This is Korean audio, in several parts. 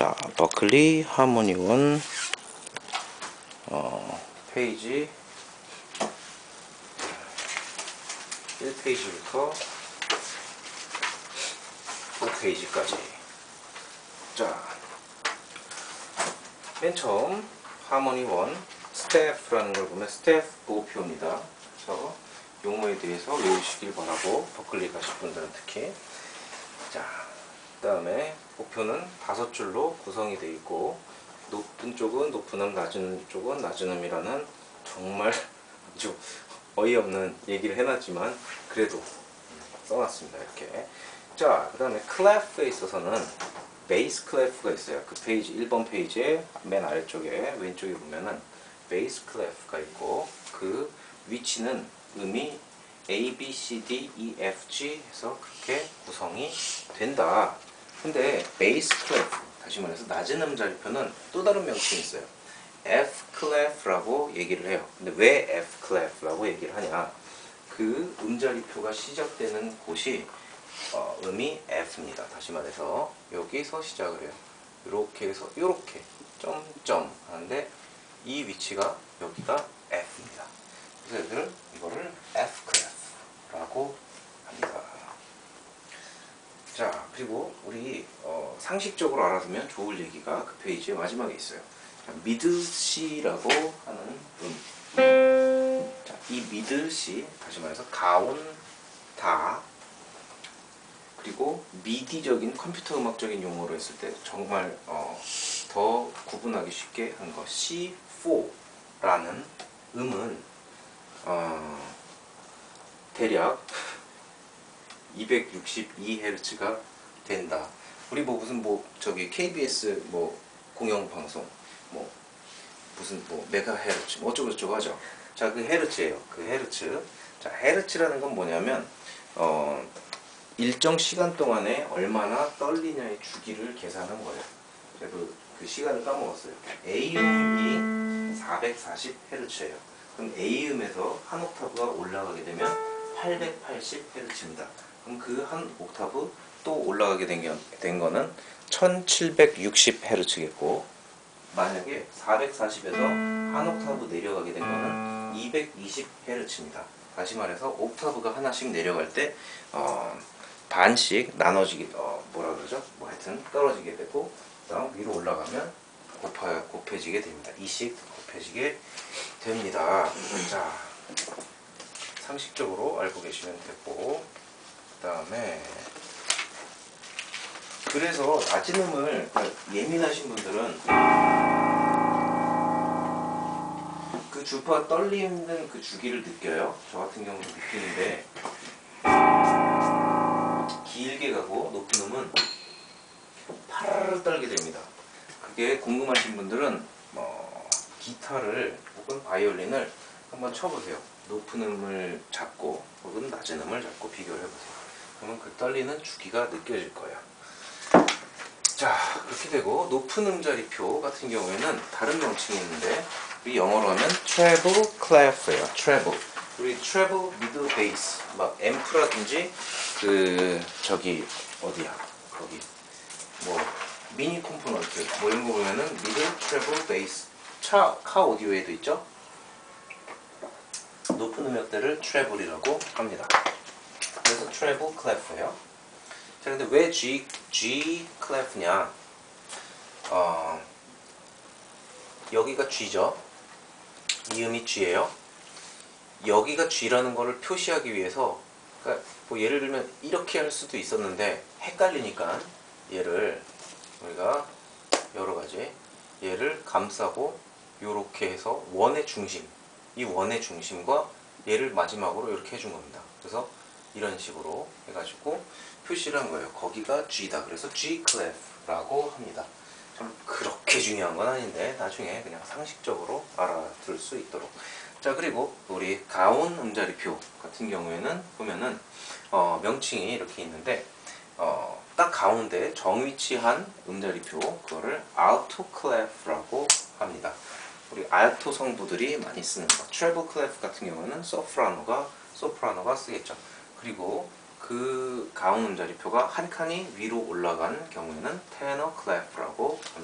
자, 버클리 하모니 원 페이지 1페이지부터 5페이지까지. 자, 맨 처음 하모니 원 스태프라는 걸 보면 스태프 보호표입니다. 그래서 용어에 대해서 외우시길 바라고, 버클리 가실 분들은 특히. 자, 그 다음에 보표는 5줄로 구성이 되어 있고, 높은 쪽은 높은 음, 낮은 쪽은 낮은 음이라는 정말 아주 어이없는 얘기를 해놨지만 그래도 써놨습니다. 이렇게. 자, 그 다음에 클래프에 있어서는 베이스 클래프가 있어요. 그 페이지 1번 페이지의 맨 아래쪽에 왼쪽에 보면은 베이스 클래프가 있고, 그 위치는 음이 A, B, C, D, E, F, G 해서 그렇게 구성이 된다. 근데 베이스 클래프, 다시 말해서 낮은 음자리표는 또 다른 명칭이 있어요. F 클래프라고 얘기를 해요. 근데 왜 F 클래프라고 얘기를 하냐? 그 음자리표가 시작되는 곳이 음이 F입니다. 다시 말해서 여기서 시작을 해요. 이렇게 해서 이렇게 점점 하는데 이 위치가 여기가 F입니다. 그래서 이거를 F 클래프라고 합니다. 자, 그리고 우리 상식적으로 알아두면 좋을 얘기가 그 페이지의 마지막에 있어요. 미드 C라고 하는 자, 이 미드 C, 다시 말해서 가온 다, 그리고 미디적인 컴퓨터 음악적인 용어로 했을 때 정말 더 구분하기 쉽게 한 거, C4라는 음은 대략 262Hz가 된다. 우리 무슨 저기 KBS 공영방송 무슨 메가헤르츠 어쩌고저쩌고 하죠. 자, 그 헤르츠예요. 그 헤르츠. 자, 헤르츠라는 건 뭐냐면 일정 시간 동안에 얼마나 떨리냐의 주기를 계산한 거예요. 그래도 그 시간을 까먹었어요. A음이 440Hz예요. 그럼 A음에서 한 옥타브가 올라가게 되면 880Hz입니다. 그럼 그 한 옥타브 또 올라가게 된 거는 1760Hz겠고, 만약에 440에서 한 옥타브 내려가게 된 거는 220Hz입니다. 다시 말해서 옥타브가 하나씩 내려갈 때 반씩 나눠지게, 뭐라 그러죠? 하여튼 떨어지게 되고, 그다음 위로 올라가면 곱해지게 됩니다. 2씩 곱해지게 됩니다. 자, 상식적으로 알고 계시면 되고, 그 다음에 그래서 낮은 음을 예민하신 분들은 그 주파 떨리는 그 주기를 느껴요. 저 같은 경우도 느끼는데, 길게 가고 높은 음은 파르르 떨게 됩니다. 그게 궁금하신 분들은 기타를 혹은 바이올린을 한번 쳐보세요. 높은 음을 잡고 혹은 낮은 음을 잡고 비교를 해보세요. 그러면 그 떨리는 주기가 느껴질 거예요. 자, 그렇게 되고, 높은 음자리표 같은 경우에는 다른 명칭이 있는데, 우리 영어로 하면 treble clef예요. treble. 우리 treble, middle, bass, 막 앰프라든지 저기 어디야? 거기 미니 컴포넌트 이런 거 보면은 middle, treble, bass. 카 오디오에도 있죠? 높은 음역대를 treble이라고 합니다. 그래서 treble clef예요. 자, 근데 왜 G clef냐? 여기가 G죠. 이 음이 G예요. 여기가 G라는 거를 표시하기 위해서, 그러니까 예를 들면 이렇게 할 수도 있었는데 헷갈리니까 얘를 우리가 여러 가지 얘를 감싸고 요렇게 해서 원의 중심, 이 원의 중심과 얘를 마지막으로 이렇게 해준 겁니다. 그래서 이런 식으로 해가지고 표시를 한 거예요. 거기가 G다. 그래서 G clef라고 합니다. 참 그렇게 중요한 건 아닌데 나중에 그냥 상식적으로 알아둘 수 있도록. 자, 그리고 우리 가온 음자리표 같은 경우에는 보면은 명칭이 이렇게 있는데, 딱 가운데 정위치한 음자리표, 그거를 알토 클래프라고 합니다. 우리 알토 성부들이 많이 쓰는 거. 트래블 클래프 같은 경우는 소프라노가 쓰겠죠. 그리고 그 가운 음자리표가 한 칸이 위로 올라간 경우에는 테너 클래프라고 합니다.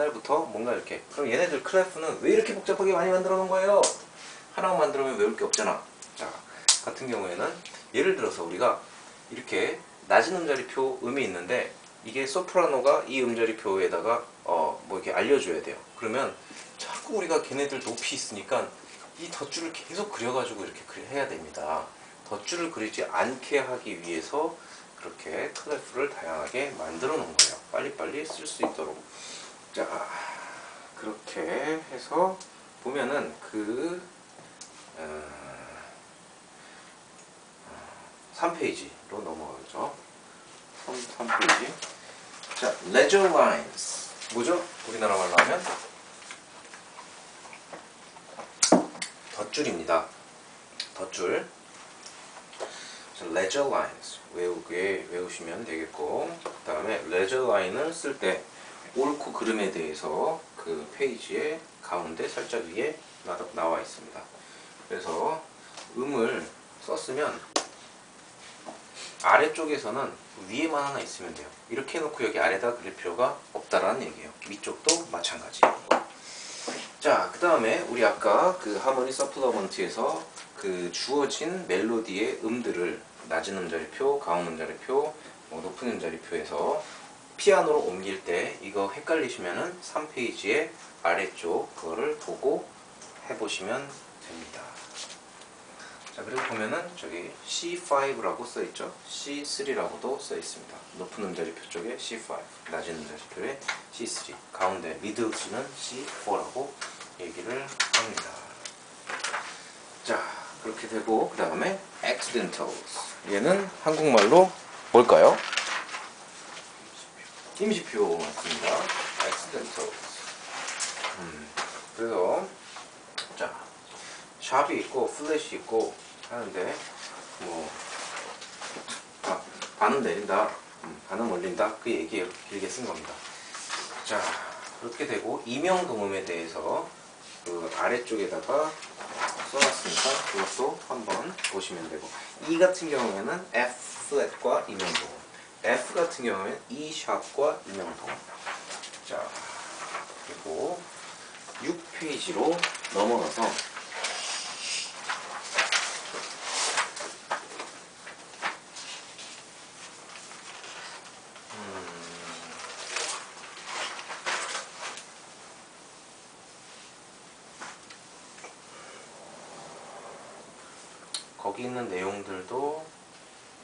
옛날부터 뭔가 이렇게. 그럼 얘네들 클래프는 왜 이렇게 복잡하게 많이 만들어 놓은 거예요? 하나만 만들면 외울 게 없잖아. 자, 같은 경우에는 예를 들어서 우리가 이렇게 낮은 음자리표 음이 있는데 이게 소프라노가 이 음자리표에다가 뭐 이렇게 알려줘야 돼요. 그러면 자꾸 우리가 걔네들 높이 있으니까 이 덧줄을 계속 그려가지고 이렇게 해야 됩니다. 덧줄을 그리지 않게 하기 위해서 그렇게 클래프를 다양하게 만들어 놓은 거예요. 빨리빨리 쓸 수 있도록. 자, 그렇게 해서 보면은 3페이지로 넘어가죠. 3페이지. 자, ledger lines. 뭐죠? 우리나라 말로 하면 덧줄입니다. 덧줄. 자, ledger lines. 외우시면 되겠고, 그 다음에 ledger line을 쓸 때 옳고 그름에 대해서 그 페이지의 가운데 살짝 위에 나와 있습니다. 그래서 음을 썼으면 아래쪽에서는 위에만 하나 있으면 돼요. 이렇게 해놓고 여기 아래다 그릴 필요가 없다라는 얘기예요. 위쪽도 마찬가지. 자, 그 다음에 우리 아까 그 하모니 서플러먼트에서 그 주어진 멜로디의 음들을 낮은 음자리표, 가운 음자리표, 높은 음자리표에서 피아노로 옮길 때 이거 헷갈리시면은 3페이지의 아래쪽 그거를 보고 해보시면 됩니다. 자, 그리고 보면은 저기 C5라고 써있죠. C3라고도 써있습니다. 높은 음자리표 쪽에 C5, 낮은 음자리표에 C3, 가운데 미들치는 C4라고 얘기를 합니다. 자, 그렇게 되고 그 다음에 accidentals. 얘는 한국말로 뭘까요? 임시표 맞습니다. accidentals. 그래서 자, 샵이 있고 플래시 있고 하는데 뭐 반음 내린다, 반음 올린다 그 얘기예요. 길게 쓴 겁니다. 자, 그렇게 되고 이명동음에 대해서 그 아래쪽에다가 써놨으니까 그것도 한번 보시면 되고, E 같은 경우에는 F 플랫과 이명동음, F 같은 경우에는 E 샵과 이명동음. 자, 그리고 6페이지로 넘어가서 거기 있는 내용들도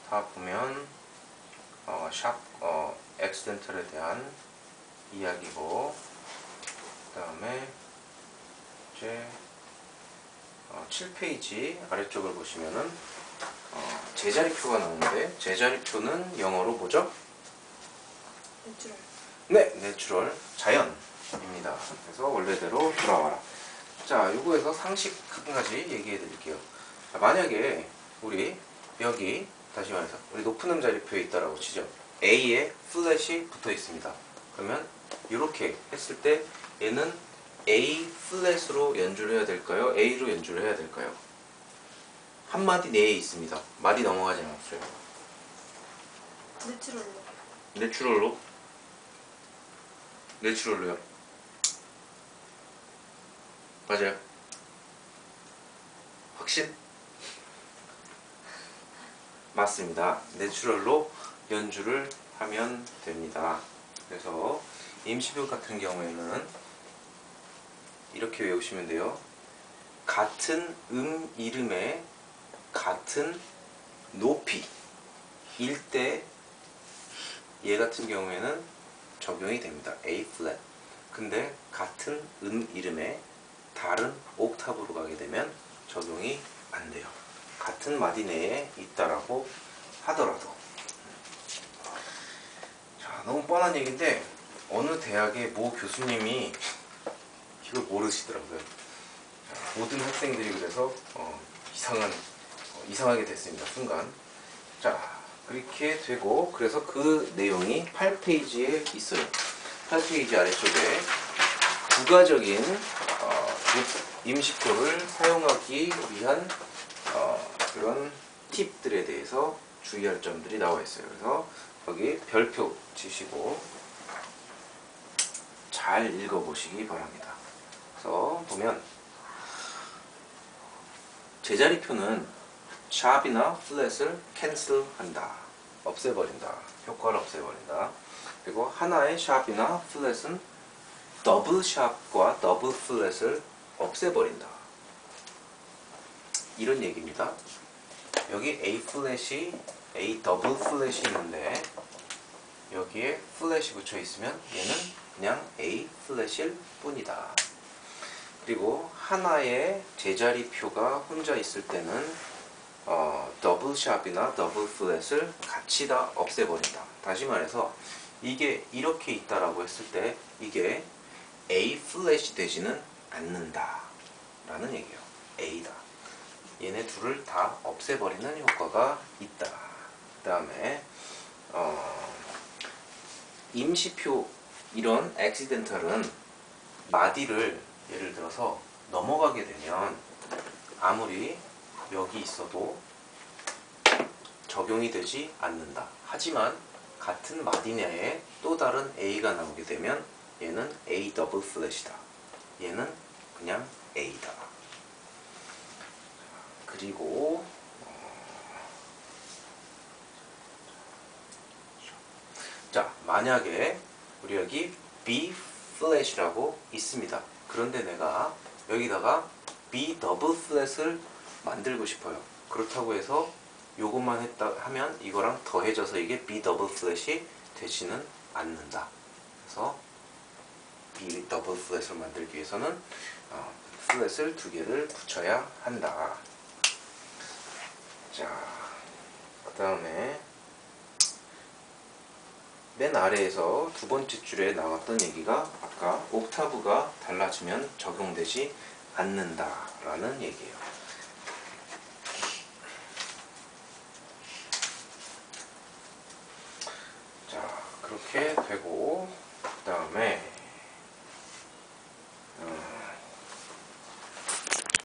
다 보면 accidental에 대한 이야기고, 그 다음에 이제 7페이지 아래쪽을 보시면은 제자리표가 나오는데, 제자리표는 영어로 뭐죠? 내추럴. 네, 내추럴, 자연입니다. 그래서 원래대로 돌아와라. 자, 요거에서 상식 한 가지 얘기해 드릴게요. 자, 만약에 우리 여기 다시 말해서 우리 높은 음자리표에 있다라고 치죠. A에 플랫이 붙어 있습니다. 그러면 이렇게 했을 때 얘는 A 플랫으로 연주를 해야 될까요? A로 연주를 해야 될까요? 한 마디 내에 있습니다. 말이 넘어가지 않았어요. 내추럴로. 내추럴로? 내추럴로요? 맞아요? 확신? 맞습니다. 내추럴로 연주를 하면 됩니다. 그래서 임시표 같은 경우에는 이렇게 외우시면 돼요. 같은 음 이름의 같은 높이일 때 얘 같은 경우에는 적용이 됩니다. A 플랫. 근데 같은 음 이름의 다른 옥타브로 가게 되면 적용이 안 돼요. 같은 마디 내에 있다라고 하더라도. 자, 너무 뻔한 얘기인데 어느 대학의 모 교수님이 이걸 모르시더라고요. 모든 학생들이 그래서 이상하게 됐습니다. 순간. 자, 그렇게 되고, 그래서 그 내용이 8페이지에 있어요. 8페이지 아래쪽에 부가적인 임시표를 사용하기 위한 그런 팁들에 대해서 주의할 점들이 나와 있어요. 그래서 거기 별표 치시고 잘 읽어보시기 바랍니다. 그래서 보면 제자리표는 샵이나 플랫을 캔슬한다, 없애버린다, 효과를 없애버린다. 그리고 하나의 샵이나 플랫은 더블 샵과 더블 플랫을 없애버린다, 이런 얘기입니다. 여기 A 플랫이 A 더블 플랫이 있는데 여기에 플랫이 붙여 있으면 얘는 그냥 A 플랫일 뿐이다. 그리고 하나의 제자리표가 혼자 있을 때는 더블 샵이나 더블 플랫을 같이 다 없애버린다. 다시 말해서 이게 이렇게 있다라고 했을 때 이게 A 플랫이 되지는 않는다 라는 얘기예요. A다. 얘네 둘을 다 없애버리는 효과가 있다. 그 다음에 임시표, 이런 액시덴탈은 마디를 예를 들어서 넘어가게 되면 아무리 여기 있어도 적용이 되지 않는다. 하지만 같은 마디 내에 또 다른 A가 나오게 되면 얘는 A 더블 플랫이다. 얘는 그냥 A다. 그리고 자, 만약에 우리 여기 B 플랫이라고 있습니다. 그런데 내가 여기다가 B 더블 플랫을 만들고 싶어요. 그렇다고 해서 요것만 했다 하면 이거랑 더해져서 이게 B 더블 플랫이 되지는 않는다. 그래서 B 더블 플랫을 만들기 위해서는 플랫을 두 개를 붙여야 한다. 자, 그 다음에 맨 아래에서 두 번째 줄에 나왔던 얘기가 아까 옥타브가 달라지면 적용되지 않는다 라는 얘기예요. 자, 그렇게 되고